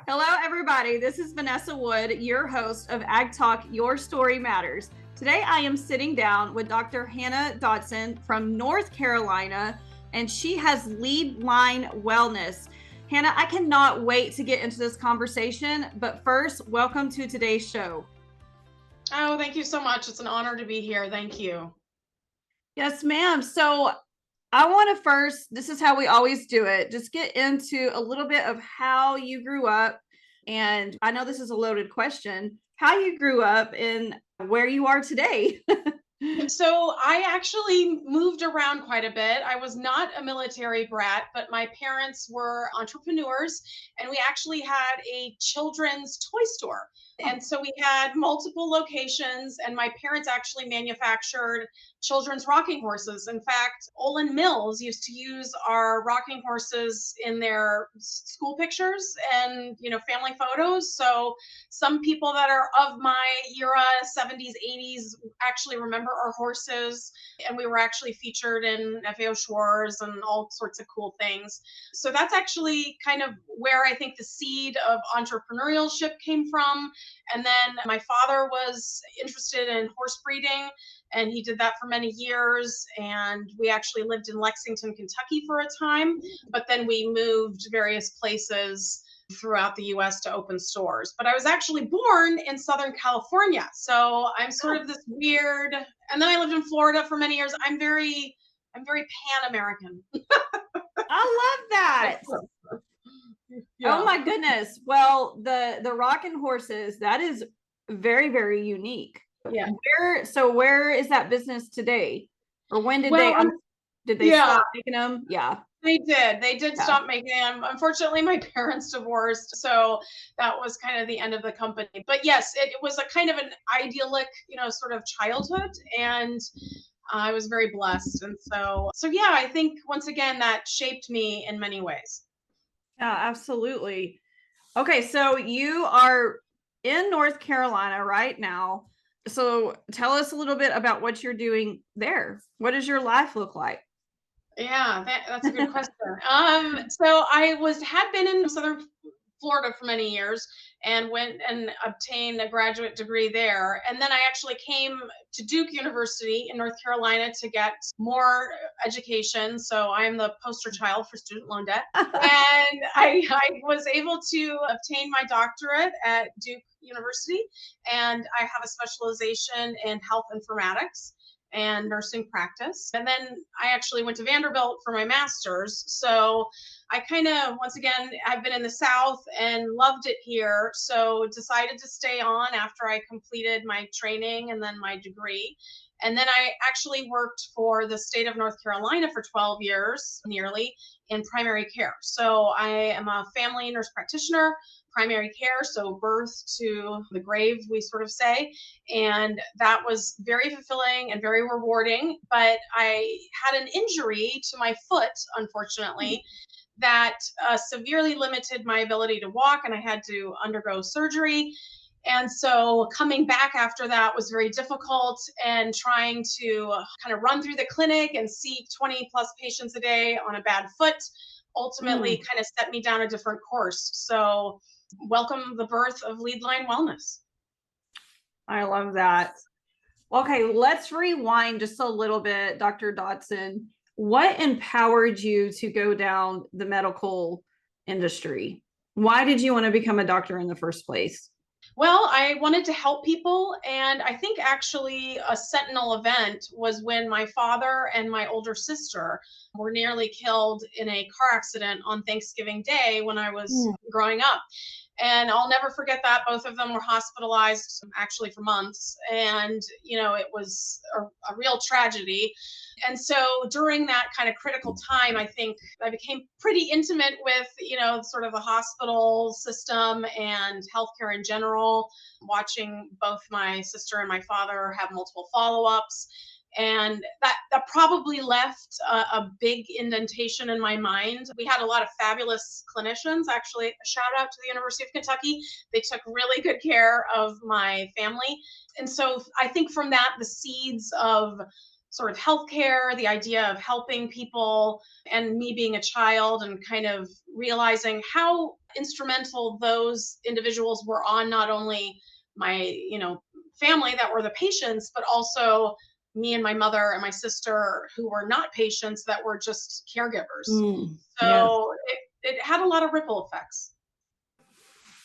Hello, everybody. This is Vanessa Wood, your host of Ag Talk, Your Story Matters. Today, I am sitting down with Dr. Hannah Dodson from North Carolina, and she has Leadline Wellness. Hannah, I cannot wait to get into this conversation, but first, welcome to today's show. Oh, thank you so much. It's an honor to be here. Thank you. Yes, ma'am. So I want to first, this is how we always do it, just get into a little bit of how you grew up. And I know this is a loaded question, how you grew up and where you are today. So I actually moved around quite a bit. I was not a military brat, but my parents were entrepreneurs, and we actually had a children's toy store. And so we had multiple locations, and my parents actually manufactured children's rocking horses. In fact, Olin Mills used to use our rocking horses in their school pictures and, family photos. So some people that are of my era, 70s, 80s, actually remember our horses. And we were actually featured in FAO Shores and all sorts of cool things. So that's actually kind of where I think the seed of entrepreneurship came from. And then my father was interested in horse breeding, and he did that for many years. And we actually lived in Lexington, Kentucky for a time, but then we moved various places throughout the US to open stores. But I was actually born in Southern California. So I'm sort of this weird, and then I lived in Florida for many years. I'm very Pan-American. I love that. Yeah. Oh my goodness. Well, the rocking horses, that is very, very unique. Yeah. Where is that business today? Or when did they stop making them? Yeah. They did stop making them. Unfortunately, my parents divorced, so that was kind of the end of the company. But yes, it was a kind of an idyllic, sort of childhood, and I was very blessed. And so yeah, I think once again that shaped me in many ways. Yeah, absolutely. Okay, so you are in North Carolina right now. So tell us a little bit about what you're doing there. What does your life look like? Yeah, that's a good question. So I had been in Southern Florida for many years and went and obtained a graduate degree there. And then I actually came to Duke University in North Carolina to get more education. So I am the poster child for student loan debt. And I was able to obtain my doctorate at Duke University, and I have a specialization in health informatics and nursing practice. And then I actually went to Vanderbilt for my master's. So I kind of, once again, I've been in the South and loved it here. So decided to stay on after I completed my training and then my degree. And then I actually worked for the state of North Carolina for 12 years, nearly, in primary care. So I am a family nurse practitioner, primary care, so birth to the grave, we sort of say. And that was very fulfilling and very rewarding. But I had an injury to my foot, unfortunately, that severely limited my ability to walk, and I had to undergo surgery. And so coming back after that was very difficult, and trying to kind of run through the clinic and see 20 plus patients a day on a bad foot ultimately kind of set me down a different course. So welcome the birth of Leadline Wellness. I love that. Okay, let's rewind just a little bit, Dr. Dodson. What empowered you to go down the medical industry? Why did you want to become a doctor in the first place? Well, I wanted to help people. And I think actually a sentinel event was when my father and my older sister were nearly killed in a car accident on Thanksgiving Day when I was growing up. And I'll never forget that. Both of them were hospitalized actually for months. And, it was a real tragedy. And so during that kind of critical time, I think I became pretty intimate with, sort of the hospital system and healthcare in general, watching both my sister and my father have multiple follow-ups. And that probably left a big indentation in my mind. We had a lot of fabulous clinicians. Actually, a shout out to the University of Kentucky. They took really good care of my family. And so I think from that, the seeds of sort of healthcare, the idea of helping people, and me being a child and kind of realizing how instrumental those individuals were on not only my, family that were the patients, but also me and my mother and my sister who were not patients that were just caregivers. Yes. So it had a lot of ripple effects.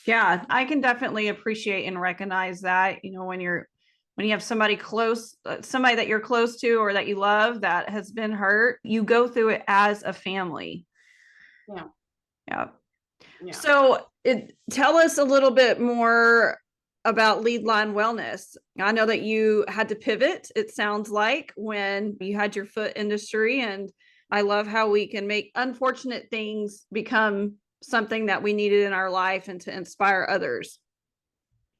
Yeah, I can definitely appreciate and recognize that, when you have somebody close, somebody that you're close to or that you love that has been hurt, you go through it as a family. Yeah. Yeah. Yeah. So tell us a little bit more about Leadline Wellness. I know that you had to pivot, it sounds like, when you had your foot industry, and I love how we can make unfortunate things become something that we needed in our life and to inspire others.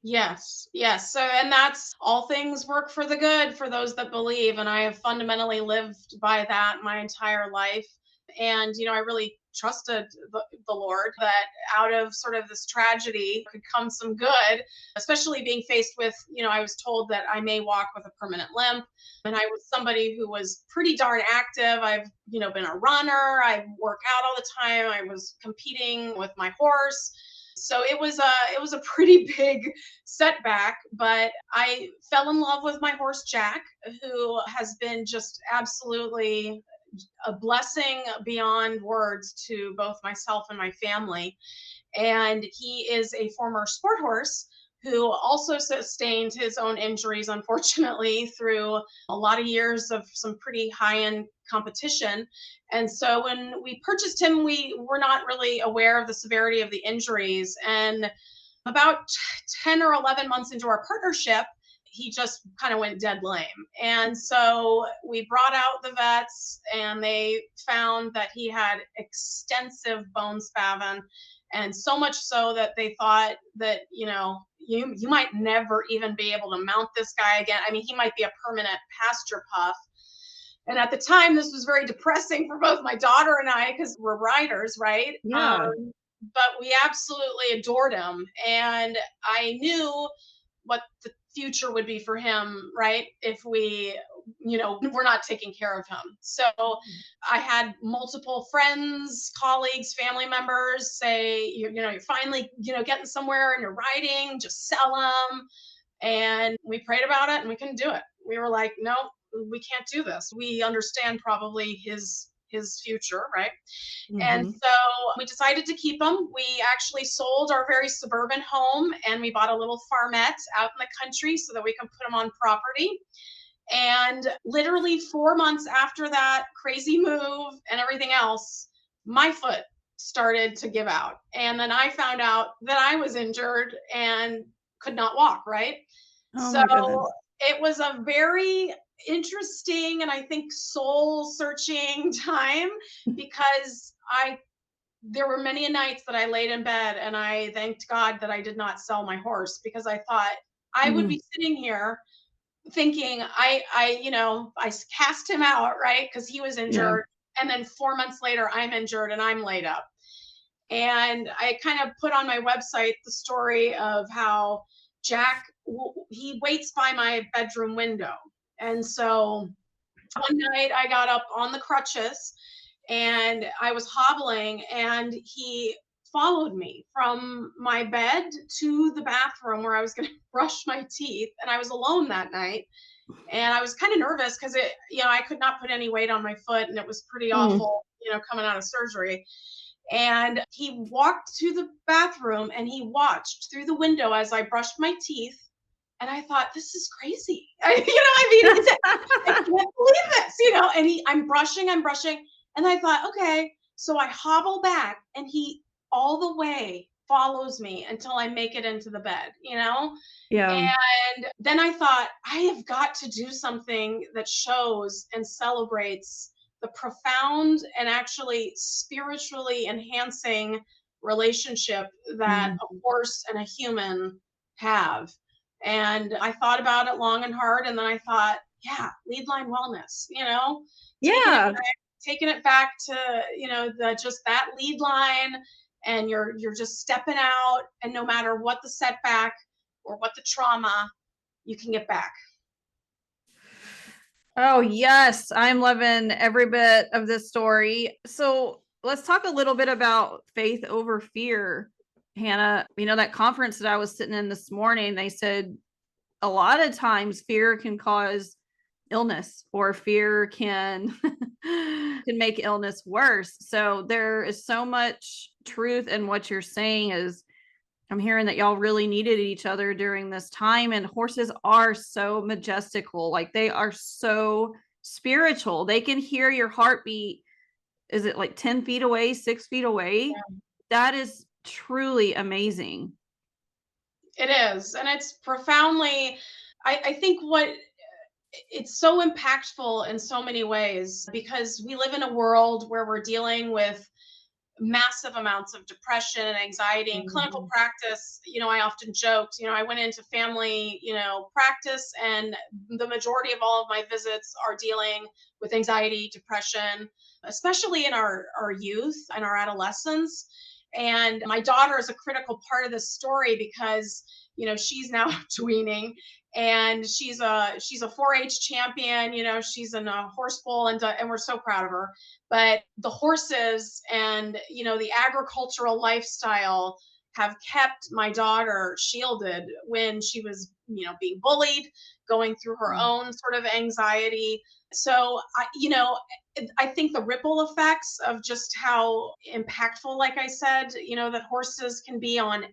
Yes, yes. So, and that's all things work for the good for those that believe. And I have fundamentally lived by that my entire life. And, I really trusted the Lord that out of sort of this tragedy could come some good, especially being faced with, I was told that I may walk with a permanent limp. And I was somebody who was pretty darn active. I've, been a runner. I work out all the time. I was competing with my horse. So it was a pretty big setback, but I fell in love with my horse Jack, who has been just absolutely a blessing beyond words to both myself and my family. And he is a former sport horse who also sustained his own injuries, unfortunately, through a lot of years of some pretty high-end competition. And so when we purchased him, we were not really aware of the severity of the injuries. And about 10 or 11 months into our partnership, he just kind of went dead lame. And so we brought out the vets, and they found that he had extensive bone spavin, and so much so that they thought that, you might never even be able to mount this guy again. I mean, he might be a permanent pasture puff. And at the time, this was very depressing for both my daughter and I, because we're riders, right? Yeah. But we absolutely adored him. And I knew what the future would be for him, right? If we're not taking care of him. So I had multiple friends, colleagues, family members say, you're finally, getting somewhere and you're riding, just sell him. And we prayed about it and we couldn't do it. We were like, no, we can't do this. We understand probably his future, right? And so we decided to keep him. We actually sold our very suburban home and we bought a little farmette out in the country so that we can put him on property. And literally 4 months after that crazy move and everything else, my foot started to give out. And then I found out that I was injured and could not walk, right? Oh So my goodness. it was a very interesting and I think soul searching time, because there were many nights that I laid in bed and I thanked God that I did not sell my horse, because I thought I would be sitting here thinking I cast him out, right? Because he was injured. And then 4 months later, I'm injured and I'm laid up. And I kind of put on my website the story of how Jack, he waits by my bedroom window. And so one night I got up on the crutches and I was hobbling, and he followed me from my bed to the bathroom where I was going to brush my teeth. And I was alone that night. And I was kind of nervous because I could not put any weight on my foot, and it was pretty awful, coming out of surgery. And he walked to the bathroom and he watched through the window as I brushed my teeth. And I thought, this is crazy. I can't believe this, and I'm brushing. And I thought, okay. So I hobble back and he all the way follows me until I make it into the bed, Yeah. And then I thought, I have got to do something that shows and celebrates the profound and actually spiritually enhancing relationship that a horse and a human have. And I thought about it long and hard. And then I thought, yeah, Leadline Wellness, Yeah. taking it back to, just that lead line, and you're just stepping out, and no matter what the setback or what the trauma, you can get back. Oh, yes. I'm loving every bit of this story. So let's talk a little bit about faith over fear. Hannah, that conference that I was sitting in this morning, they said a lot of times fear can cause illness, or fear can can make illness worse. So there is so much truth in what you're saying. Is I'm hearing that y'all really needed each other during this time, and horses are so majestical. Like, they are so spiritual. They can hear your heartbeat. Is it like 10 feet away, 6 feet away? Yeah. That is truly amazing. It is. And it's profoundly, I think what it's so impactful in so many ways, because we live in a world where we're dealing with massive amounts of depression and anxiety in clinical practice. I often joked, I went into family, practice, and the majority of all of my visits are dealing with anxiety, depression, especially in our youth and our adolescents. And my daughter is a critical part of this story because, she's now tweening, and she's a 4-H champion. She's in a horse bowl, and we're so proud of her. But the horses and the agricultural lifestyle have kept my daughter shielded when she was being bullied, going through her own sort of anxiety. So I think the ripple effects of just how impactful, like I said, that horses can be on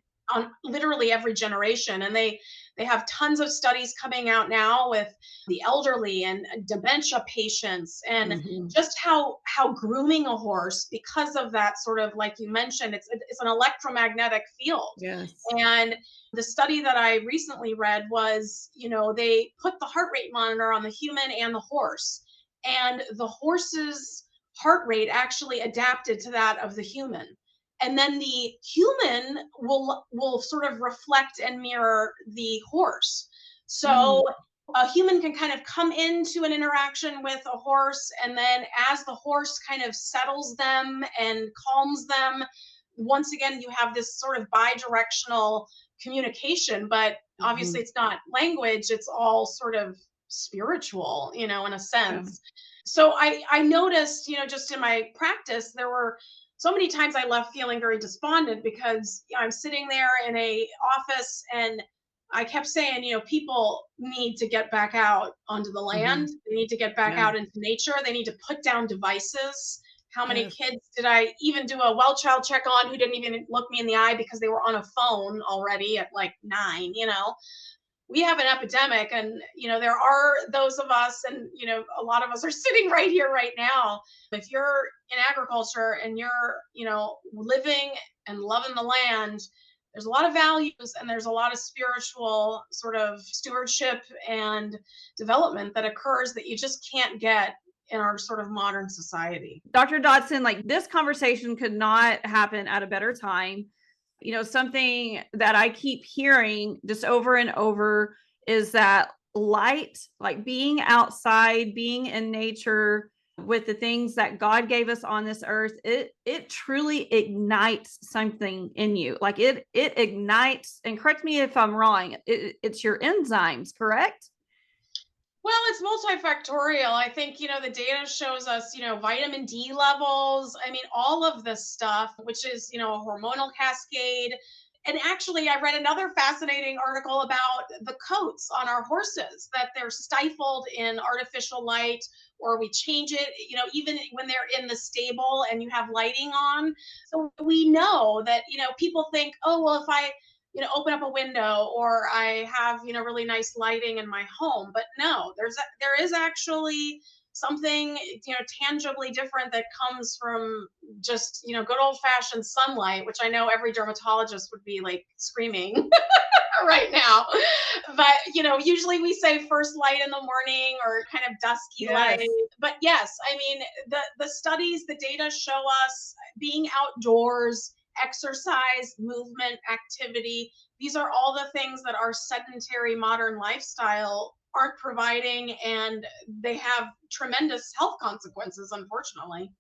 literally every generation. And they have tons of studies coming out now with the elderly and dementia patients, and just how grooming a horse, because of that sort of, like you mentioned, it's an electromagnetic field. Yes. And the study that I recently read was, they put the heart rate monitor on the human and the horse, and the horse's heart rate actually adapted to that of the human. And then the human will sort of reflect and mirror the horse. So a human can kind of come into an interaction with a horse, and then as the horse kind of settles them and calms them, once again you have this sort of bi-directional communication. But obviously it's not language, it's all sort of spiritual, in a sense. So I noticed, just in my practice, there were so many times I left feeling very despondent, because I'm sitting there in a office, and I kept saying, people need to get back out onto the land. They need to get back out into nature. They need to put down devices. How many kids did I even do a well child check on who didn't even look me in the eye because they were on a phone already at like 9? We have an epidemic, and there are those of us, and a lot of us are sitting right here right now. If you're in agriculture and you're living and loving the land, there's a lot of values, and there's a lot of spiritual sort of stewardship and development that occurs that you just can't get in our sort of modern society. Dr. Dodson, like, this conversation could not happen at a better time. Something that I keep hearing just over and over is that light, like being outside, being in nature with the things that God gave us on this earth, it truly ignites something in you. Like, it ignites, and correct me if I'm wrong, it's your enzymes, correct? Well, it's multifactorial. I think, the data shows us, vitamin D levels. I mean, all of this stuff, which is, a hormonal cascade. And actually, I read another fascinating article about the coats on our horses, that they're stifled in artificial light, or we change it, even when they're in the stable and you have lighting on. So we know that, people think, oh, well, if I open up a window, or I have, really nice lighting in my home. But no, there is actually something, tangibly different that comes from just, good old fashioned sunlight, which I know every dermatologist would be like screaming right now. But, usually we say first light in the morning, or kind of dusky light. But yes, I mean, the studies, the data show us being outdoors, exercise, movement, activity. These are all the things that our sedentary modern lifestyle aren't providing, and they have tremendous health consequences, unfortunately.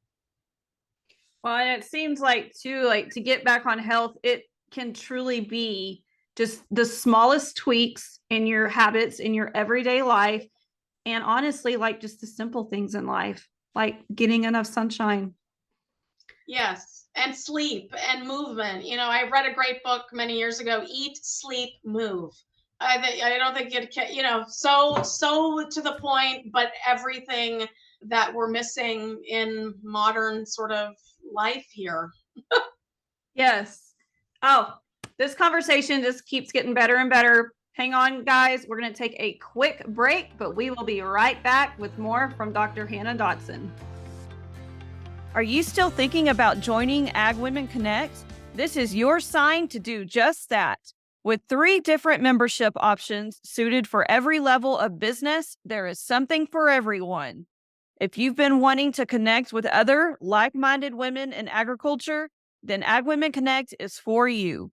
Well, and it seems like too, like, to get back on health, it can truly be just the smallest tweaks in your habits in your everyday life. And honestly, like, just the simple things in life, like getting enough sunshine. Yes. And sleep and movement. I read a great book many years ago, Eat, Sleep, Move. I don't think so to the point, but everything that we're missing in modern sort of life here. Yes. Oh, this conversation just keeps getting better and better. Hang on, guys. We're going to take a quick break, but we will be right back with more from Dr. Hannah Dodson. Are you still thinking about joining Ag Women Connect? This is your sign to do just that. With 3 different membership options suited for every level of business, there is something for everyone. If you've been wanting to connect with other like-minded women in agriculture, then Ag Women Connect is for you.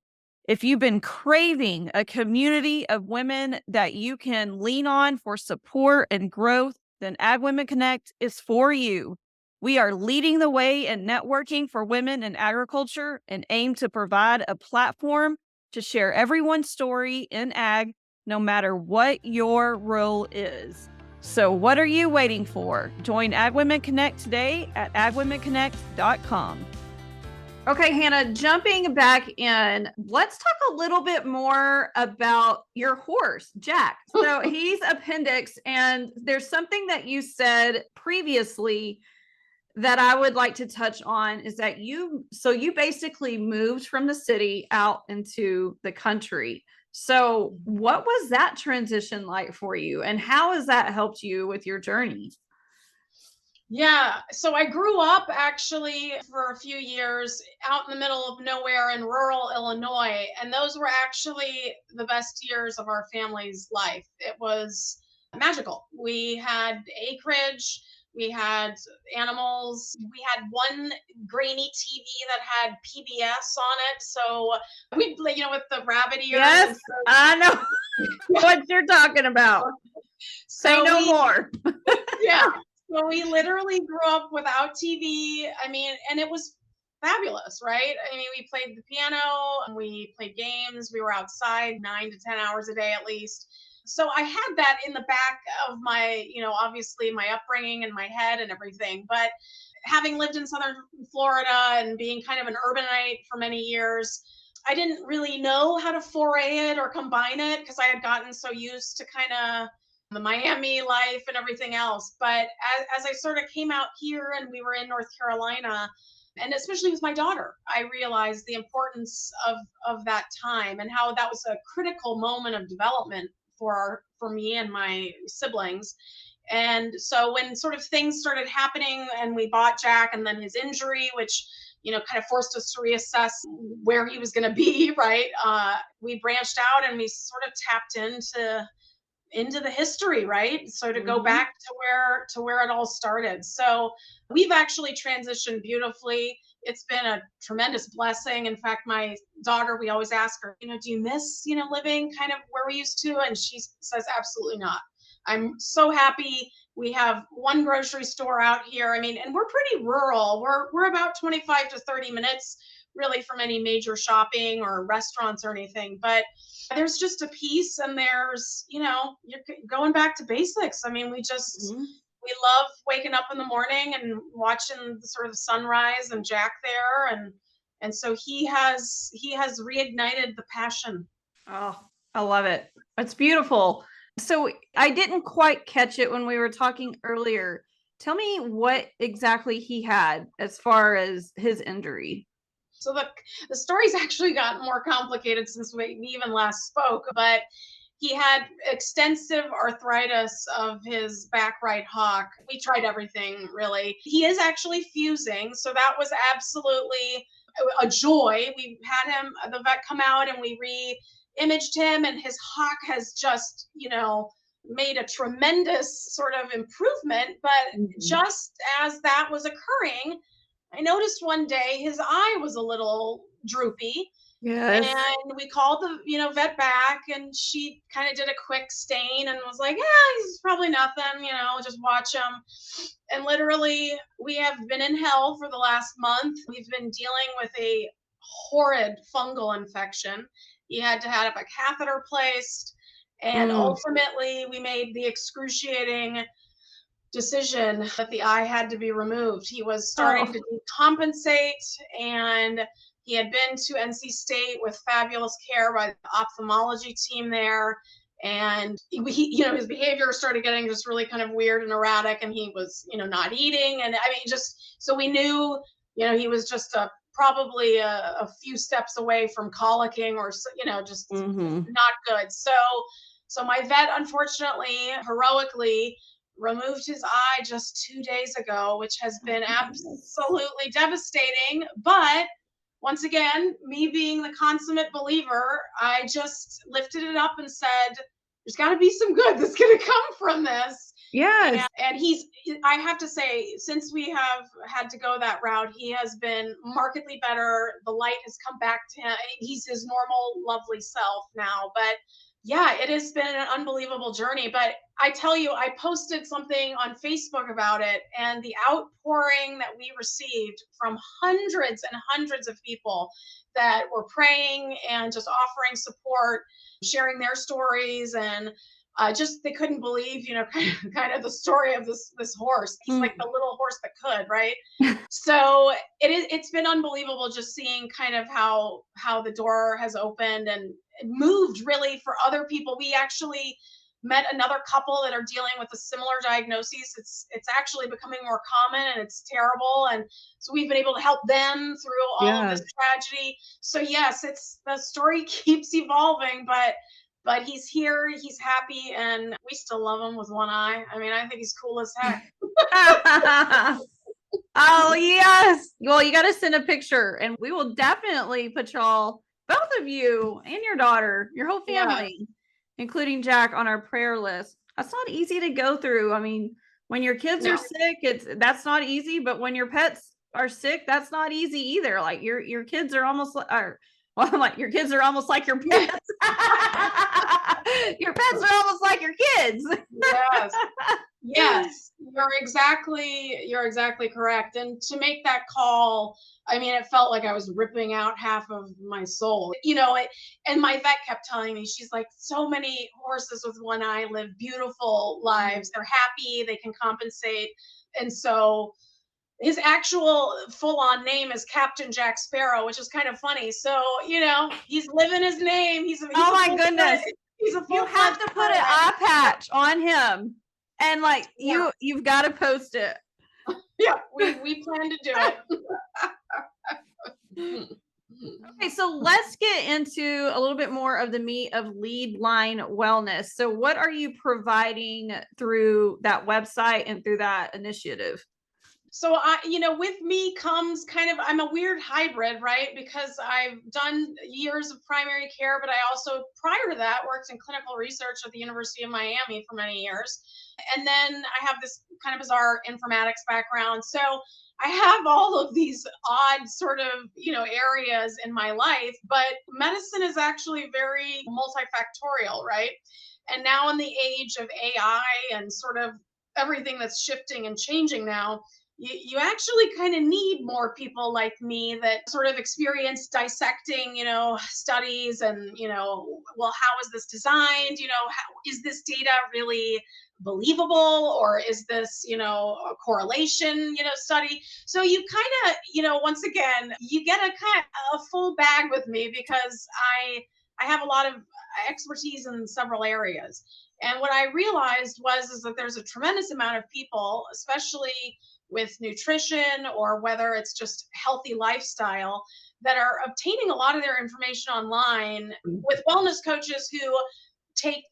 If you've been craving a community of women that you can lean on for support and growth, then Ag Women Connect is for you. We are leading the way in networking for women in agriculture and aim to provide a platform to share everyone's story in ag, no matter what your role is. So what are you waiting for? Join Ag Women Connect today at agwomenconnect.com. Okay, Hannah, jumping back in, let's talk a little bit more about your horse, Jack. So he's Appendix, and there's something that you said previously that I would like to touch on is that you basically moved from the city out into the country. So what was that transition like for you, and how has that helped you with your journey? Yeah, so I grew up actually for a few years out in the middle of nowhere in rural Illinois, and those were actually the best years of our family's life. It was magical. We had acreage, we had animals, we had one grainy TV that had PBS on it. So we, with the rabbit ears. Yes, I know what you're talking about. Say no more. Yeah. So we literally grew up without TV. I mean, and it was fabulous, right? I mean, we played the piano, we played games, we were outside 9 to 10 hours a day at least. So I had that in the back of my, obviously my upbringing and my head and everything. But having lived in Southern Florida and being kind of an urbanite for many years, I didn't really know how to foray it or combine it because I had gotten so used to kind of the Miami life and everything else. But as I sort of came out here and we were in North Carolina, and especially with my daughter, I realized the importance of that time and how that was a critical moment of development for me and my siblings. And so when sort of things started happening and we bought Jack and then his injury, which kind of forced us to reassess where he was going to be, right? We branched out and we sort of tapped into the history, right? So to go back to where it all started. So we've actually transitioned beautifully. It's been a tremendous blessing. In fact, my daughter, we always ask her, do you miss, living kind of where we used to? And she says, absolutely not. I'm so happy. We have one grocery store out here. I mean, and we're pretty rural. We're about 25 to 30 minutes really from any major shopping or restaurants or anything. But there's just a peace, and there's, you're going back to basics. I mean, we love waking up in the morning and watching the sort of sunrise and Jack there. And so he has reignited the passion. Oh, I love it. It's beautiful. So I didn't quite catch it when we were talking earlier. Tell me what exactly he had as far as his injury. So the story's actually gotten more complicated since we even last spoke, but he had extensive arthritis of his back right hock. We tried everything, really. He is actually fusing, so that was absolutely a joy. We had the vet come out and we re-imaged him, and his hock has just, made a tremendous sort of improvement. But just as that was occurring, I noticed one day his eye was a little droopy. Yes. And we called the, vet back, and she kind of did a quick stain and was like, yeah, he's probably nothing, just watch him. And literally we have been in hell for the last month. We've been dealing with a horrid fungal infection. He had to have a catheter placed. And ultimately we made the excruciating decision that the eye had to be removed. He was starting to decompensate, and he had been to NC State with fabulous care by the ophthalmology team there. And his behavior started getting just really kind of weird and erratic, and he was, not eating. And I mean, just so we knew, he was just probably a few steps away from colicking or, just not good. So my vet, unfortunately, heroically removed his eye just 2 days ago, which has been absolutely devastating. But once again, me being the consummate believer, I just lifted it up and said, there's got to be some good that's going to come from this. Yes. And I have to say, since we have had to go that route, he has been markedly better. The light has come back to him. He's his normal, lovely self now. But yeah, it has been an unbelievable journey. But I tell you, I posted something on Facebook about it, and the outpouring that we received from hundreds and hundreds of people that were praying and just offering support, sharing their stories, and just they couldn't believe, kind of the story of this horse. He's like the little horse that could, right? So it's been unbelievable just seeing kind of how the door has opened and moved really for other people. We actually met another couple that are dealing with a similar diagnosis. It's actually becoming more common, and it's terrible. And so we've been able to help them through all of this tragedy. So yes, the story keeps evolving, but he's here, he's happy, and we still love him with one eye. I mean, I think he's cool as heck. Oh, yes. Well, you got to send a picture, and we will definitely put both of you and your daughter, your whole family, including Jack, on our prayer list. That's not easy to go through. I mean, when your kids are sick, that's not easy, but when your pets are sick, that's not easy either. Like your kids are almost your kids are almost like your pets. Your pets are almost like your kids. Yes, you're exactly correct. And to make that call, I mean, it felt like I was ripping out half of my soul, and my vet kept telling me, she's like, so many horses with one eye live beautiful lives. They're happy, they can compensate. And so his actual full-on name is Captain Jack Sparrow, which is kind of funny. So, he's living his name. He's oh my goodness. You have to put an eye patch on him. And you've got to post it. Yeah, we plan to do it. Okay, so let's get into a little bit more of the meat of Leadline Wellness. So what are you providing through that website and through that initiative? So with me comes I'm a weird hybrid, right? Because I've done years of primary care, but I also, prior to that, worked in clinical research at the University of Miami for many years. And then I have this kind of bizarre informatics background. So I have all of these odd sort of, areas in my life, but medicine is actually very multifactorial, right? And now in the age of AI and sort of everything that's shifting and changing now, you actually kind of need more people like me that sort of experience dissecting, studies and, well, how is this designed? Is this data really believable, or is this, a correlation, study? So you kind of, once again, you get a full bag with me because I have a lot of expertise in several areas. And what I realized is that there's a tremendous amount of people, especially with nutrition or whether it's just healthy lifestyle, that are obtaining a lot of their information online with wellness coaches who take,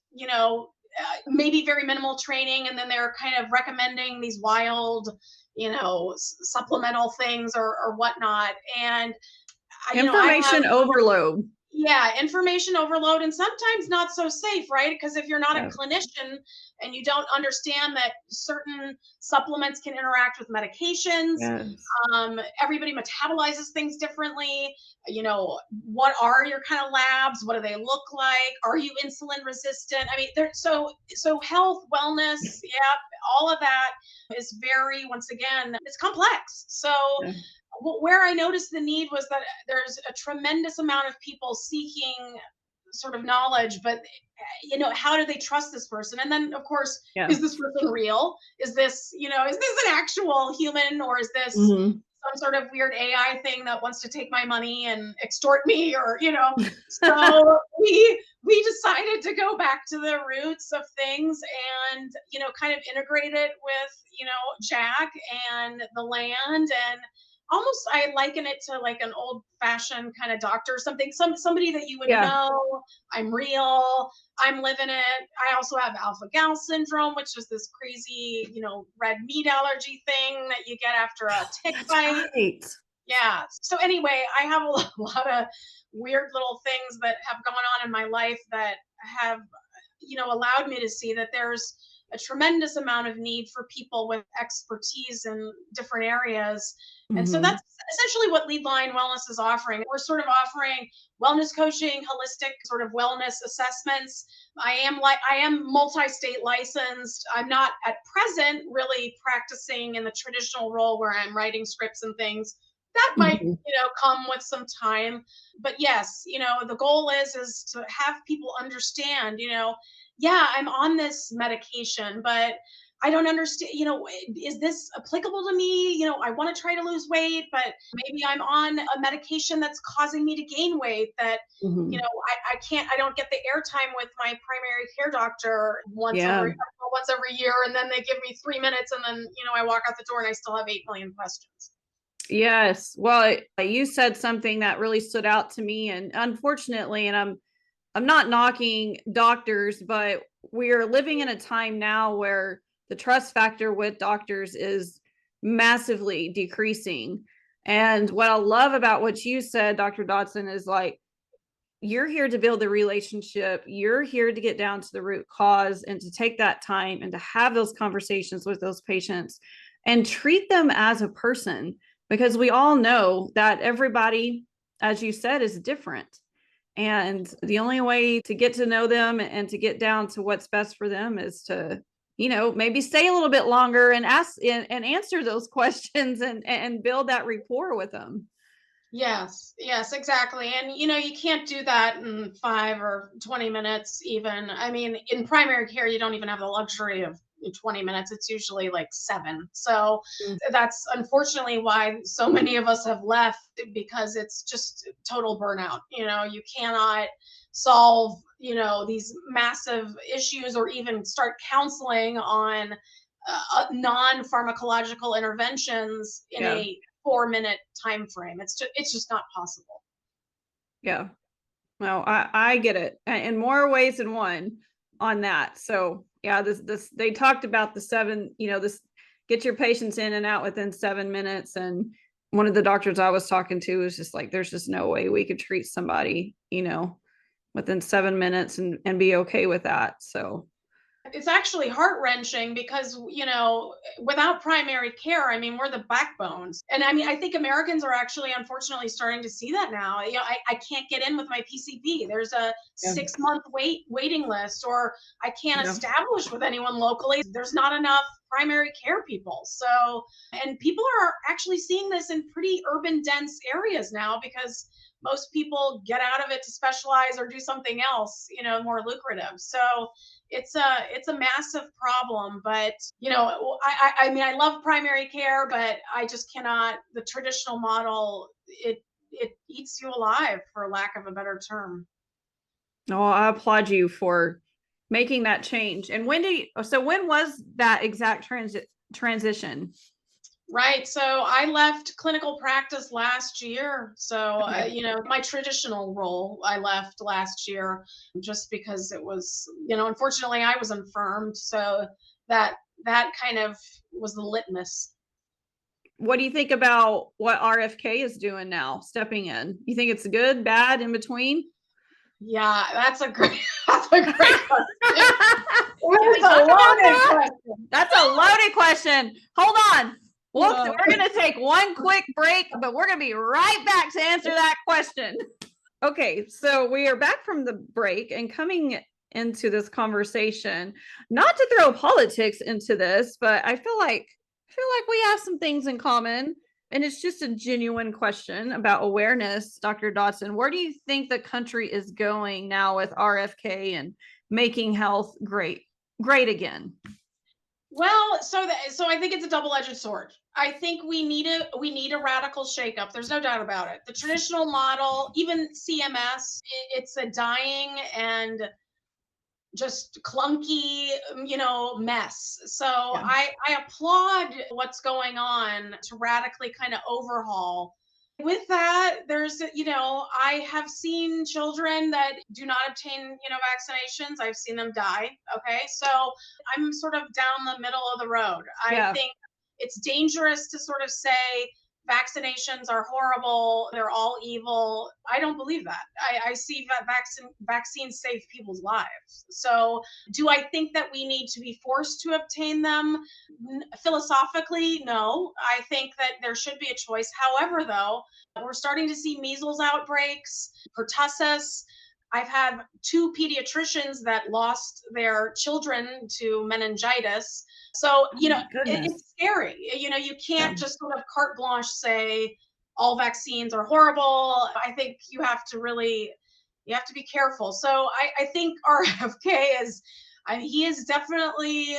maybe very minimal training, and then they're kind of recommending these wild, supplemental things or whatnot. And information overload. Yeah, information overload, and sometimes not so safe, right? Because if you're not a clinician and you don't understand that certain supplements can interact with medications, everybody metabolizes things differently. What are your kind of labs? What do they look like? Are you insulin resistant? I mean, so health, wellness, all of that is very, once again, it's complex. So where I noticed the need was that there's a tremendous amount of people seeking sort of knowledge, but how do they trust this person? And then of course, Yeah. is this person real? Is this, is this an actual human, or is this some sort of weird AI thing that wants to take my money and extort me, or so we decided to go back to the roots of things and kind of integrate it with Jack and the land, and almost I liken it to like an old fashioned kind of doctor, somebody that you would know. I'm real, I'm living it. I also have alpha gal syndrome, which is this crazy red meat allergy thing that you get after a tick bite. Right. Yeah. So anyway, I have a lot of weird little things that have gone on in my life that have allowed me to see that there's a tremendous amount of need for people with expertise in different areas. And so that's essentially what Leadline Wellness is offering. We're sort of offering wellness coaching, holistic sort of wellness assessments. I am multi-state licensed. I'm not at present really practicing in the traditional role where I'm writing scripts and things. That might, come with some time. But yes, the goal is to have people understand, yeah, I'm on this medication, but I don't understand, is this applicable to me? I want to try to lose weight, but maybe I'm on a medication that's causing me to gain weight that, I don't get the airtime with my primary care doctor once every year. And then they give me 3 minutes and then, I walk out the door and I still have 8 million questions. Yes. Well, you said something that really stood out to me, and unfortunately, and I'm not knocking doctors, but we are living in a time now where the trust factor with doctors is massively decreasing. And what I love about what you said, Dr. Dodson, is like, you're here to build the relationship. You're here to get down to the root cause and to take that time and to have those conversations with those patients and treat them as a person, because we all know that everybody, as you said, is different. And the only way to get to know them and to get down to what's best for them is to, maybe stay a little bit longer and ask and answer those questions and build that rapport with them. Yes, exactly. And you can't do that in 5 or 20 minutes even. I mean, in primary care, you don't even have the luxury of 20 minutes. It's usually like 7. So that's unfortunately why so many of us have left, because it's just total burnout. You cannot solve, these massive issues or even start counseling on non-pharmacological interventions in a 4-minute time frame. It's just not possible. Yeah. Well, I get it in more ways than one on that. So yeah, this they talked about the 7, this get your patients in and out within 7 minutes. And one of the doctors I was talking to was just like, there's just no way we could treat somebody, within 7 minutes and be okay with that. So it's actually heart-wrenching because, without primary care, I mean, we're the backbones. And I mean, I think Americans are actually, unfortunately, starting to see that now. I can't get in with my PCP. There's a 6-month waiting list, or I can't establish with anyone locally. There's not enough primary care people. So, and people are actually seeing this in pretty urban, dense areas now, because most people get out of it to specialize or do something else, more lucrative. So it's a massive problem. But I mean, I love primary care, but I just cannot. The traditional model, it eats you alive, for lack of a better term. Oh, I applaud you for making that change. And when was that exact transition? Right. So I left clinical practice last year. So, my traditional role, I left last year just because it was, unfortunately I was infirmed. So that kind of was the litmus. What do you think about what RFK is doing now, stepping in? You think it's good, bad, in between? Yeah, that's a great question. That's a loaded question. That's a loaded question. Hold on. Well, we're going to take one quick break, but we're going to be right back to answer that question. Okay, so we are back from the break and coming into this conversation, not to throw politics into this, but I feel like we have some things in common. And it's just a genuine question about awareness, Dr. Dodson. Where do you think the country is going now with RFK and making health great again? Well, so I think it's a double-edged sword. I think we need a radical shakeup. There's no doubt about it. The traditional model, even CMS, it's a dying and just clunky, mess. So Yeah. I applaud what's going on to radically kind of overhaul. With that, I have seen children that do not obtain, vaccinations. I've seen them die. Okay. So I'm sort of down the middle of the road. I Yeah. think it's dangerous to sort of say vaccinations are horrible, they're all evil. I don't believe that. I see that vaccines save people's lives. So do I think that we need to be forced to obtain them? Philosophically, no. I think that there should be a choice. However, though, we're starting to see measles outbreaks, pertussis. I've had two pediatricians that lost their children to meningitis. So, Oh my goodness. it's scary. You Yeah. can't just sort of carte blanche say all vaccines are horrible. I think you have to be careful. So I think RFK he is definitely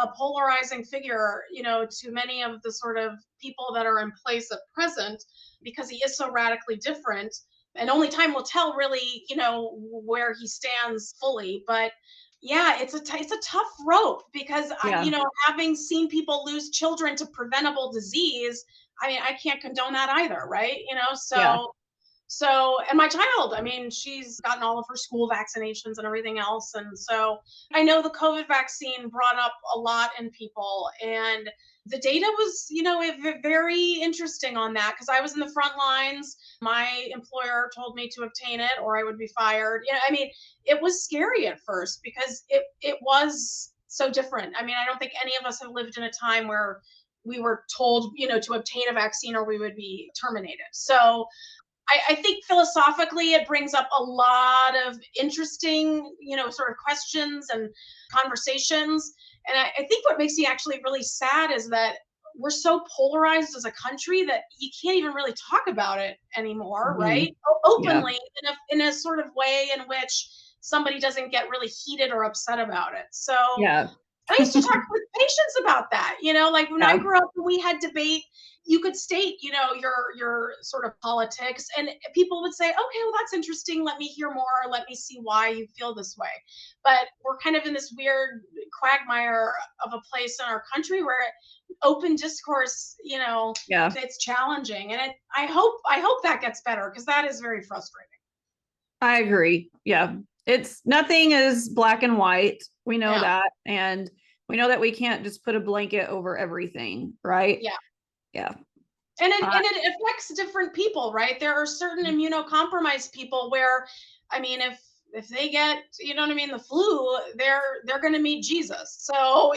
a polarizing figure, to many of the sort of people that are in place at present, because he is so radically different. And only time will tell, really, where he stands fully. But yeah, it's a tough rope because Yeah. having seen people lose children to preventable disease, I mean, I can't condone that either, right? Yeah. And my child, I mean, she's gotten all of her school vaccinations and everything else. And so I know the COVID vaccine brought up a lot in people. And the data was, very interesting on that because I was in the front lines. My employer told me to obtain it or I would be fired. I mean, it was scary at first because it was so different. I mean, I don't think any of us have lived in a time where we were told, to obtain a vaccine or we would be terminated. So I think philosophically it brings up a lot of interesting, sort of questions and conversations. And I think what makes me actually really sad is that we're so polarized as a country that you can't even really talk about it anymore, Mhm. right? Yeah. Openly in a sort of way in which somebody doesn't get really heated or upset about it. So Yeah. I used to talk with patients about that, like when I Yeah. grew up and we had debate, you could state, your sort of politics, and people would say, okay, well, that's interesting. Let me hear more. Let me see why you feel this way. But we're kind of in this weird quagmire of a place in our country where open discourse, Yeah. it's challenging. And I hope that gets better because that is very frustrating. I agree. Yeah. It's nothing is black and white. We know Yeah. that. And we know that we can't just put a blanket over everything, right? Yeah. Yeah. And it affects different people, right? There are certain immunocompromised people where, I mean, if they get, you know what I mean, the flu, they're going to meet Jesus. So,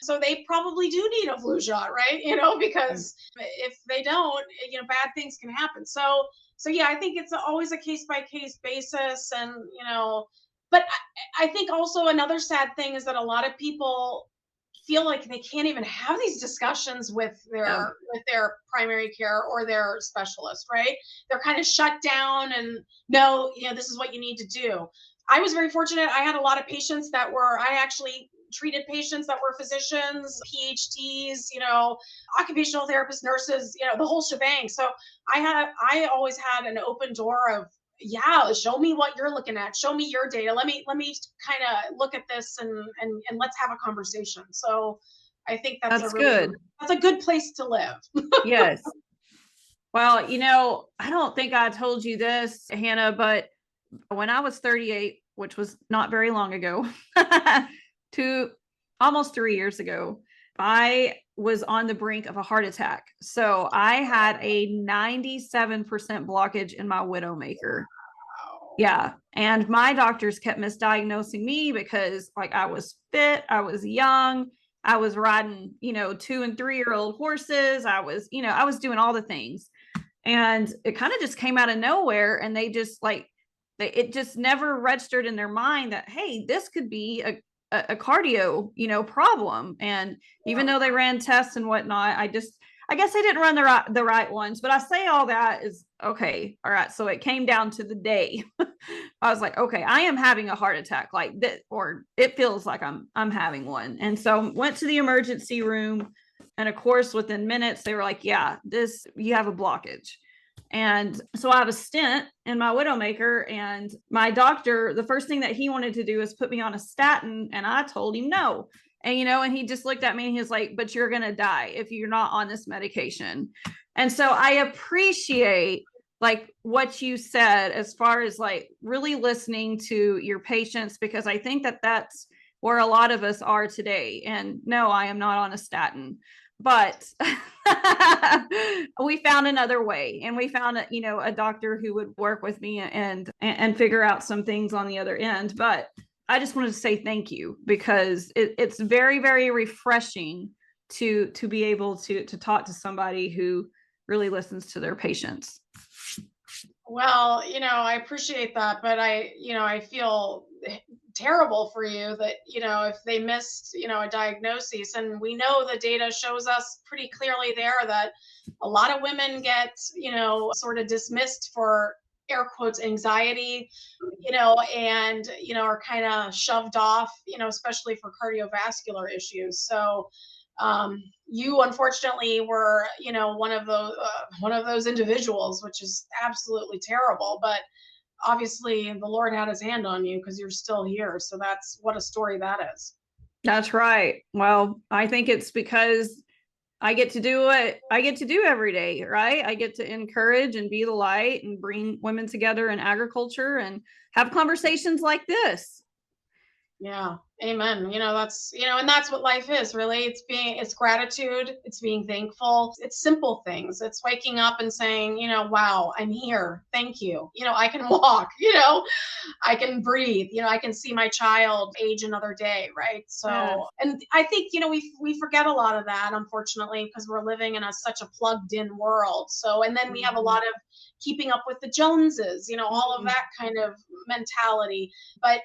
so they probably do need a flu shot, right? Because if they don't, bad things can happen. So yeah, I think it's always a case by case basis, and but I think also another sad thing is that a lot of people feel like they can't even have these discussions with Yeah. their primary care or their specialist, right? They're kind of shut down and no, this is what you need to do. I was very fortunate. I had a lot of patients I actually treated patients that were physicians, PhDs, occupational therapists, nurses, the whole shebang. So I always had an open door of, yeah, show me what you're looking at, show me your data, let me kind of look at this and let's have a conversation. So I think That's good. that's a good place to live. Yes. Well, I don't think I told you this, Hannah, but when I was 38, which was not very long ago, to almost 3 years ago, I was on the brink of a heart attack. So I had a 97% blockage in my widowmaker. Yeah. And my doctors kept misdiagnosing me because I was fit, I was young, I was riding, 2 and 3-year-old horses. I was doing all the things. And it kind of just came out of nowhere. And they just it just never registered in their mind that, hey, this could be a cardio, problem. And even though they ran tests and whatnot, I guess I didn't run the right ones, but I say all that is okay. All right. So it came down to the day. I was like, okay, I am having a heart attack like that, or it feels like I'm having one. And so went to the emergency room. And of course, within minutes, they were like, yeah, you have a blockage. And so I have a stent in my widowmaker, and my doctor, the first thing that he wanted to do is put me on a statin. And I told him no. And, and he just looked at me and he was like, but you're going to die if you're not on this medication. And so I appreciate like what you said, as far as like really listening to your patients, because I think that that's where a lot of us are today. And no, I am not on a statin, but we found another way, and we found a doctor who would work with me and figure out some things on the other end. But I just wanted to say thank you, because it's very, very refreshing to be able to talk to somebody who really listens to their patients. Well, I appreciate that, but I feel terrible for you that, if they missed, a diagnosis. And we know the data shows us pretty clearly there that a lot of women get, sort of dismissed for air quotes anxiety, and, are kind of shoved off, especially for cardiovascular issues. So you unfortunately were, one of those individuals, which is absolutely terrible. But obviously the Lord had his hand on you because you're still here. So that's what a story that is. That's right. Well, I think it's because I get to do what I get to do every day, right? I get to encourage and be the light and bring women together in agriculture and have conversations like this. Yeah. Amen. That's, and that's what life is really. It's gratitude. It's being thankful. It's simple things. It's waking up and saying, wow, I'm here. Thank you. I can walk, I can breathe, I can see my child age another day. Right. So, Yes. And I think, we forget a lot of that, unfortunately, because we're living in such a plugged in world. So, and then we have a lot of keeping up with the Joneses, all of that kind of mentality. But,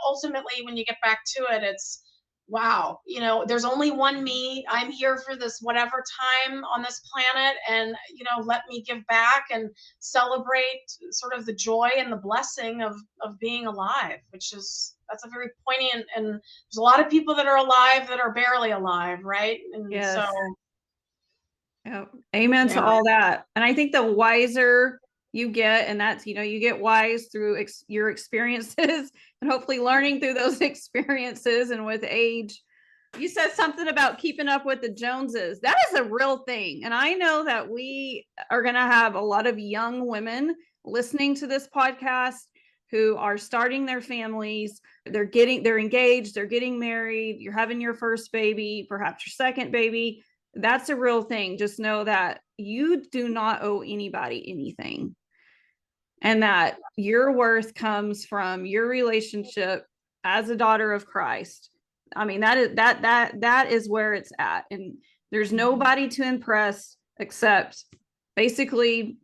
ultimately, when you get back to it, it's wow, there's only one me. I'm here for this whatever time on this planet, and let me give back and celebrate sort of the joy and the blessing of being alive, that's a very poignant. And there's a lot of people that are alive that are barely alive, right? And yes. So amen to all that. And I think the wiser you get, and that's, you get wise through your experiences and hopefully learning through those experiences. And with age, you said something about keeping up with the Joneses. That is a real thing. And I know that we are going to have a lot of young women listening to this podcast who are starting their families. They're engaged, they're getting married, you're having your first baby, perhaps your second baby. That's a real thing. Just know that you do not owe anybody anything, and that your worth comes from your relationship as a daughter of Christ. I mean, that is where it's at. And there's nobody to impress except basically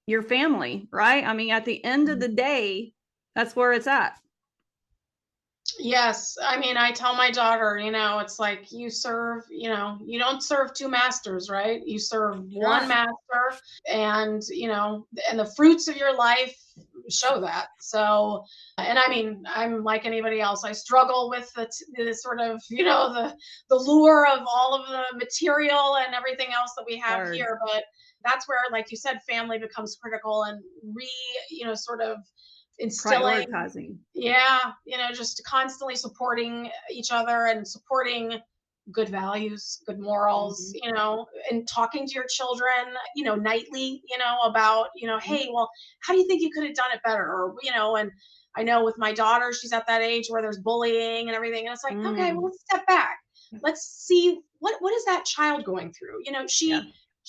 your family, right? I mean, at the end of the day, that's where it's at. Yes. I mean, I tell my daughter, it's like you serve, you don't serve two masters, right? You serve one master, and, and the fruits of your life show that. So, and I mean, I'm like anybody else. I struggle with the sort of, the lure of all of the material and everything else that we have here. But that's where, like you said, family becomes critical, and sort of instilling, just constantly supporting each other and supporting good values, good morals, and talking to your children, nightly, about, hey, well, how do you think you could have done it better? Or, and I know with my daughter, she's at that age where there's bullying and everything. And it's like, okay, well, let's step back. Let's see what is that child going through?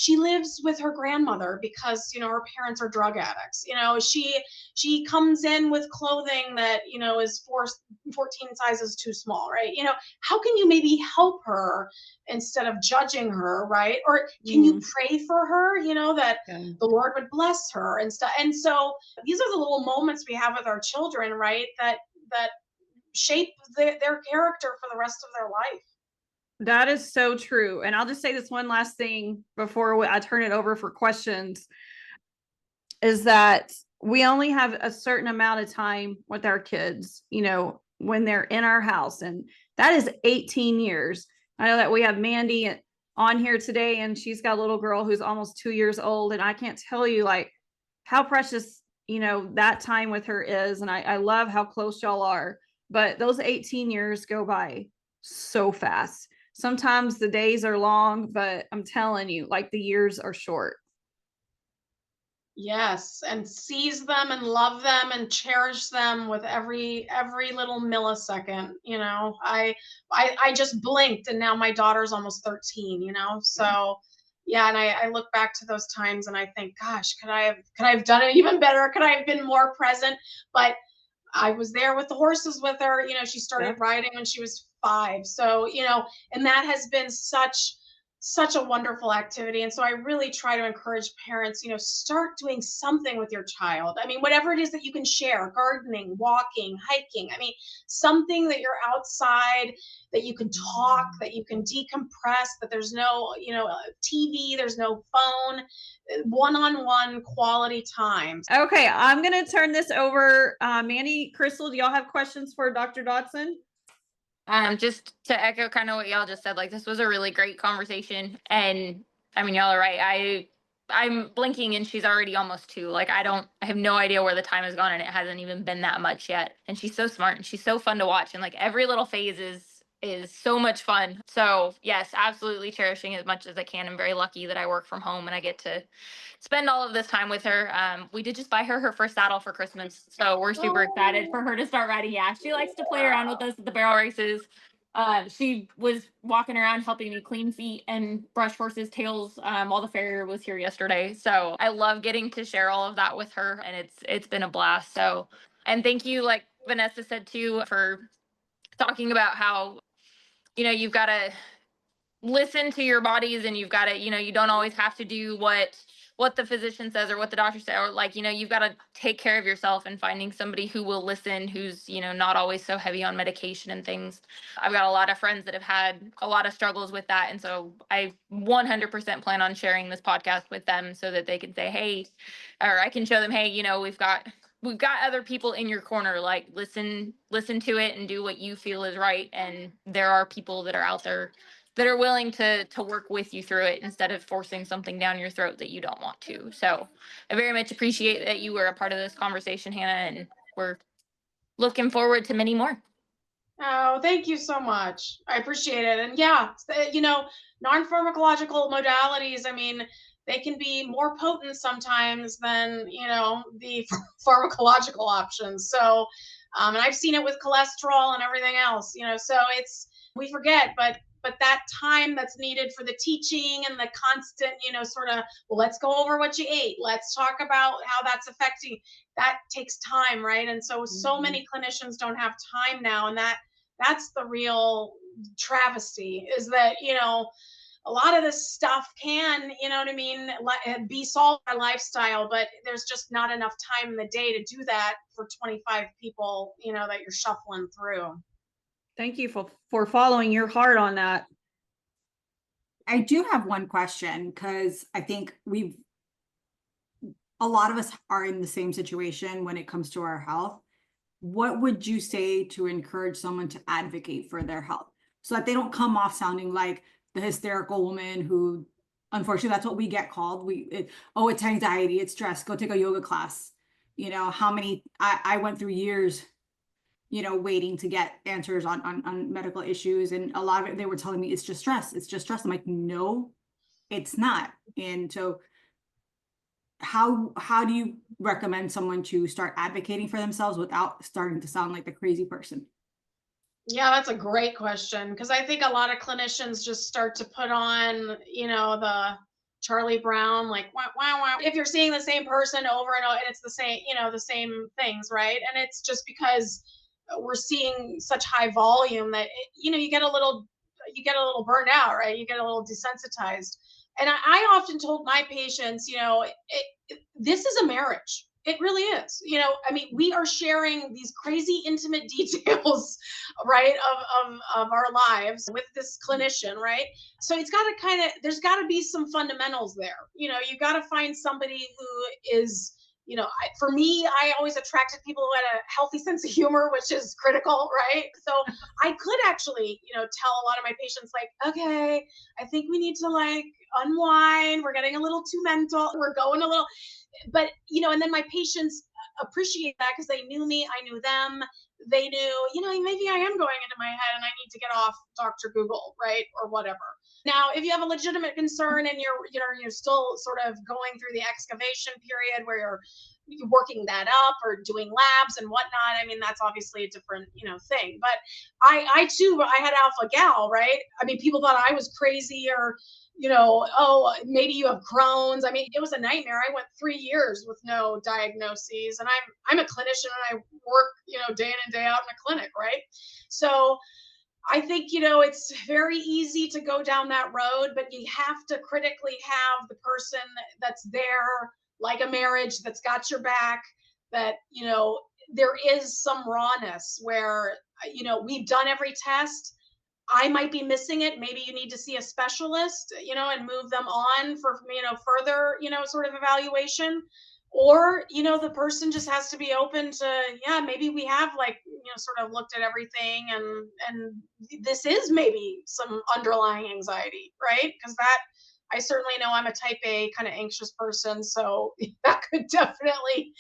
She lives with her grandmother because, her parents are drug addicts. She comes in with clothing that, is 14 sizes too small, right? How can you maybe help her instead of judging her, right? Or can you pray for her, that the Lord would bless her and stuff. And so these are the little moments we have with our children, right? That shape their character for the rest of their life. That is so true. And I'll just say this one last thing before I turn it over for questions, is that we only have a certain amount of time with our kids, when they're in our house. And that is 18 years. I know that we have Mandy on here today, and she's got a little girl who's almost 2 years old. And I can't tell you like how precious, that time with her is. And I love how close y'all are. But those 18 years go by so fast. Sometimes the days are long, but I'm telling you, like the years are short. Yes, and seize them and love them and cherish them with every little millisecond. I just blinked and now my daughter's almost 13, So yeah, and I look back to those times and I think, gosh, could I have done it even better? Could I have been more present? But I was there with the horses with her. She started riding when she was 5. So, and that has been such a wonderful activity. And so I really try to encourage parents, start doing something with your child. I mean, whatever it is that you can share, gardening, walking, hiking. I mean, something that you're outside, that you can talk, that you can decompress, that there's no, TV, there's no phone, one-on-one quality time. Okay, I'm going to turn this over. Mandy, Crystal, do y'all have questions for Dr. Dodson? Just to echo kind of what y'all just said, like this was a really great conversation. And I mean, y'all are right. I'm blinking and she's already almost 2. Like I have no idea where the time has gone and it hasn't even been that much yet. And she's so smart and she's so fun to watch. And like every little phase is so much fun. So yes, absolutely cherishing as much as I can. I'm very lucky that I work from home and I get to spend all of this time with her. We did just buy her first saddle for Christmas, so we're super excited for her to start riding. Yeah, she likes to play around with us at the barrel races. She was walking around helping me clean feet and brush horses' tails while the farrier was here yesterday. So I love getting to share all of that with her, and it's been a blast. So, and thank you, like Vanessa said too, for talking about how you've got to listen to your bodies and you've got to, you don't always have to do what the physician says or what the doctor says, or like, you've got to take care of yourself, and finding somebody who will listen, who's, not always so heavy on medication and things. I've got a lot of friends that have had a lot of struggles with that. And so I 100% plan on sharing this podcast with them so that they can say, hey, or I can show them, hey, we've got other people in your corner, like listen to it and do what you feel is right. And there are people that are out there that are willing to work with you through it instead of forcing something down your throat that you don't want to. So I very much appreciate that you were a part of this conversation, Hannah, and we're looking forward to many more. Oh, thank you so much. I appreciate it. And yeah, non-pharmacological modalities, I mean, they can be more potent sometimes than, the pharmacological options. So, and I've seen it with cholesterol and everything else, so we forget, but that time that's needed for the teaching and the constant, sort of, well, let's go over what you ate. Let's talk about how that's affecting, that takes time, right? And so many clinicians don't have time now. And that's the real travesty, is that, a lot of this stuff can, be solved by lifestyle, but there's just not enough time in the day to do that for 25 people, that you're shuffling through. Thank you for following your heart on that. I do have one question, because I think a lot of us are in the same situation when it comes to our health. What would you say to encourage someone to advocate for their health so that they don't come off sounding like the hysterical woman who, unfortunately, that's what we get called. It's anxiety, it's stress, go take a yoga class. I went through years waiting to get answers on medical issues. And a lot of it, they were telling me, it's just stress. I'm like, no, it's not. And so how do you recommend someone to start advocating for themselves without starting to sound like the crazy person? Yeah, that's a great question, because I think a lot of clinicians just start to put on, the Charlie Brown, like, wow, wow, wow. If you're seeing the same person over and over, and it's the same, the same things, right? And it's just because we're seeing such high volume that, you get a little burned out, right? You get a little desensitized. And I often told my patients, this is a marriage. It really is. I mean, we are sharing these crazy intimate details right, of our lives with this clinician, right? So it's got to there's got to be some fundamentals there. You know, you got to find somebody who is, you know, for me, I always attracted people who had a healthy sense of humor, which is critical, right? So I could actually, you know, tell a lot of my patients, like, okay, I think we need to like unwind. We're getting a little too mental. We're going a little, but, you know, and then my patients appreciate that because they knew me, I knew them. They knew, you know, maybe I am going into my head and I need to get off Dr. Google, right? Or whatever. Now, if you have a legitimate concern and you're still sort of going through the excavation period where you're working that up or doing labs and whatnot, I mean, that's obviously a different, you know, thing. But I too, I had alpha gal, right? I mean, people thought I was crazy or, you know, oh, maybe you have Crohn's. I mean, it was a nightmare. I went 3 years with no diagnoses, and I'm a clinician and I work, you know, day in and day out in a clinic, right? So I think, you know, it's very easy to go down that road, but you have to critically have the person that's there, like a marriage, that's got your back, that, you know, there is some rawness where, you know, we've done every test. I might be missing it. Maybe you need to see a specialist, you know, and move them on for, you know, further, you know, sort of evaluation. Or, you know, the person just has to be open to, yeah, maybe we have like, you know, sort of looked at everything and this is maybe some underlying anxiety, right? Because that, I certainly know I'm a type A kind of anxious person. So that could definitely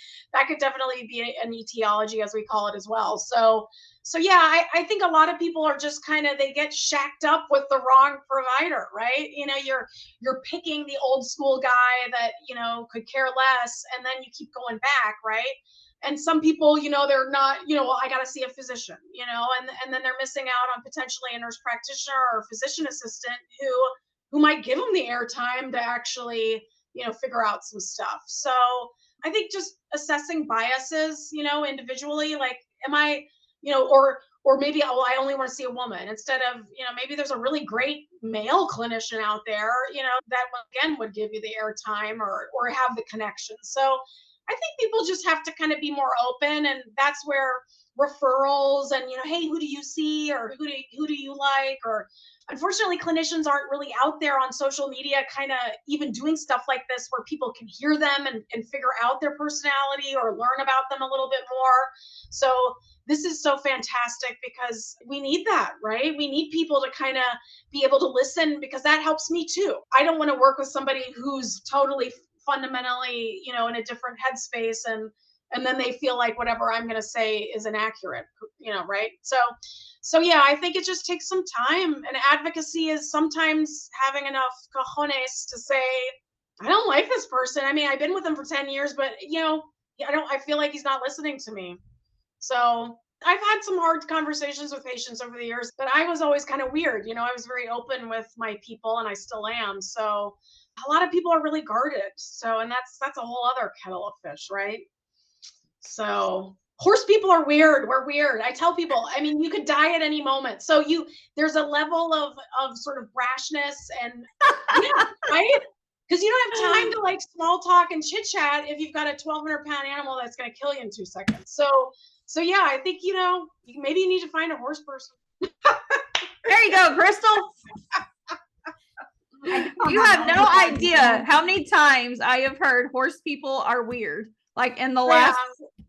be an etiology, as we call it, as well. So yeah, I think a lot of people are just kind of, they get shacked up with the wrong provider, right? You know, you're picking the old school guy that, you know, could care less, and then you keep going back, right? And some people, you know, they're not, you know, well, I got to see a physician, you know, and then they're missing out on potentially a nurse practitioner or physician assistant who might give them the airtime to actually, you know, figure out some stuff. So I think just assessing biases, you know, individually, like, am I, you know, or maybe, oh, I only want to see a woman, instead of, you know, maybe there's a really great male clinician out there, you know, that again would give you the airtime or have the connection. So I think people just have to kind of be more open, and that's where referrals and, you know, hey, who do you see, or who do you like, or unfortunately clinicians aren't really out there on social media kind of even doing stuff like this where people can hear them and figure out their personality or learn about them a little bit more. So this is so fantastic because we need that, right? We need people to kind of be able to listen, because that helps me too. I don't want to work with somebody who's totally fundamentally, you know, in a different headspace, and then they feel like whatever I'm going to say is inaccurate, you know, right? So yeah, I think it just takes some time, and advocacy is sometimes having enough cojones to say, I don't like this person. I mean, I've been with him for 10 years, but, you know, I feel like he's not listening to me. So I've had some hard conversations with patients over the years, but I was always kind of weird. You know, I was very open with my people, and I still am. So a lot of people are really guarded. So, and that's a whole other kettle of fish, right? So horse people are weird. We're weird. I tell people, I mean, you could die at any moment. So there's a level of sort of brashness and, yeah, right? Because you don't have time to like small talk and chit chat if you've got a 1,200-pound animal that's going to kill you in 2 seconds. So yeah, I think, you know, maybe you need to find a horse person. There you go, Crystal. You have no idea how many times I have heard horse people are weird, like in the last,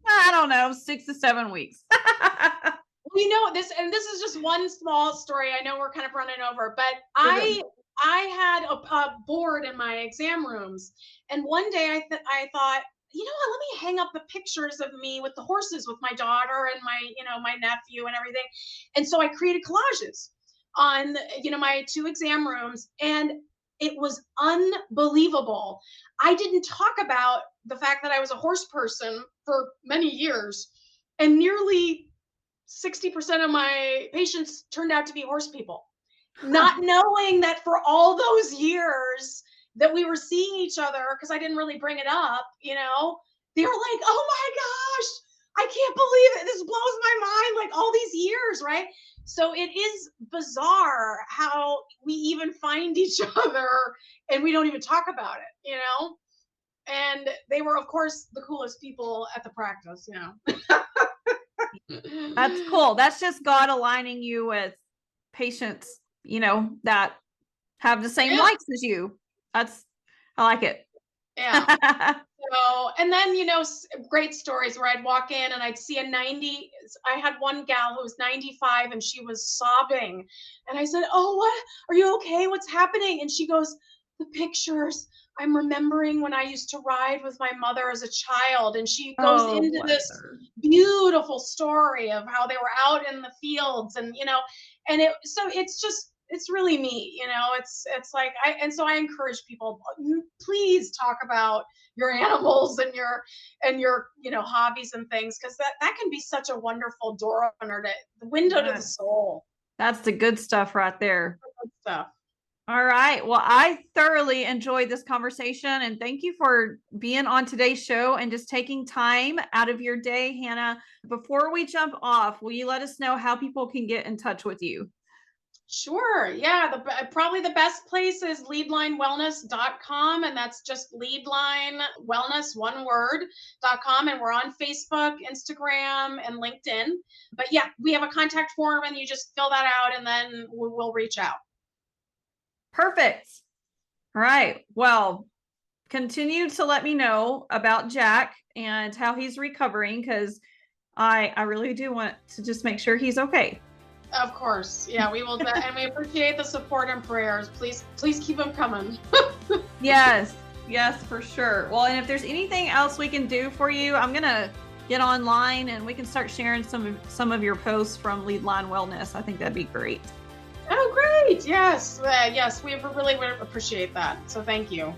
I don't know, 6 to 7 weeks. Well, you know, this is just one small story. I know we're kind of running over, but I had a board in my exam rooms, and one day I thought, you know what, let me hang up the pictures of me with the horses with my daughter and my, you know, my nephew and everything. And so I created collages on, you know, my 2 exam rooms, and it was unbelievable. I didn't talk about the fact that I was a horse person for many years, and nearly 60% of my patients turned out to be horse people, not knowing that for all those years that we were seeing each other, because I didn't really bring it up, you know, they were like, oh my gosh, I can't believe it. This blows my mind, like all these years, right? So it is bizarre how we even find each other and we don't even talk about it, you know? And they were, of course, the coolest people at the practice, you know? That's cool. That's just God aligning you with patients, that have the same Yeah. likes as you. I like it. Yeah. So, and then, great stories where I'd walk in and I'd see I had one gal who was 95 and she was sobbing. And I said, "Oh, what? Are you okay? What's happening?" And she goes, "The pictures. I'm remembering when I used to ride with my mother as a child." And she goes into bless this her. beautiful story of how they were out in the fields and, and it's really neat, it's like, so I encourage people, please talk about your animals and your hobbies and things, because that can be such a wonderful door opener, to the window to the soul. That's the good stuff right there. Good stuff. All right. Well, I thoroughly enjoyed this conversation, and thank you for being on today's show and just taking time out of your day, Hannah. Before we jump off, will you let us know how people can get in touch with you? Sure. Yeah. Probably the best place is leadlinewellness.com. And that's just Leadline Wellness, one word.com. And we're on Facebook, Instagram, and LinkedIn. But yeah, we have a contact form and you just fill that out and then we'll reach out. Perfect. All right. Well, continue to let me know about Jack and how he's recovering, because I really do want to just make sure he's okay. Of course. Yeah, we will. And we appreciate the support and prayers. Please keep them coming. Yes, for sure. Well, and if there's anything else we can do for you, I'm going to get online and we can start sharing some of your posts from Leadline Wellness. I think that'd be great. Oh, great. Yes. Yes. We really would appreciate that. So thank you.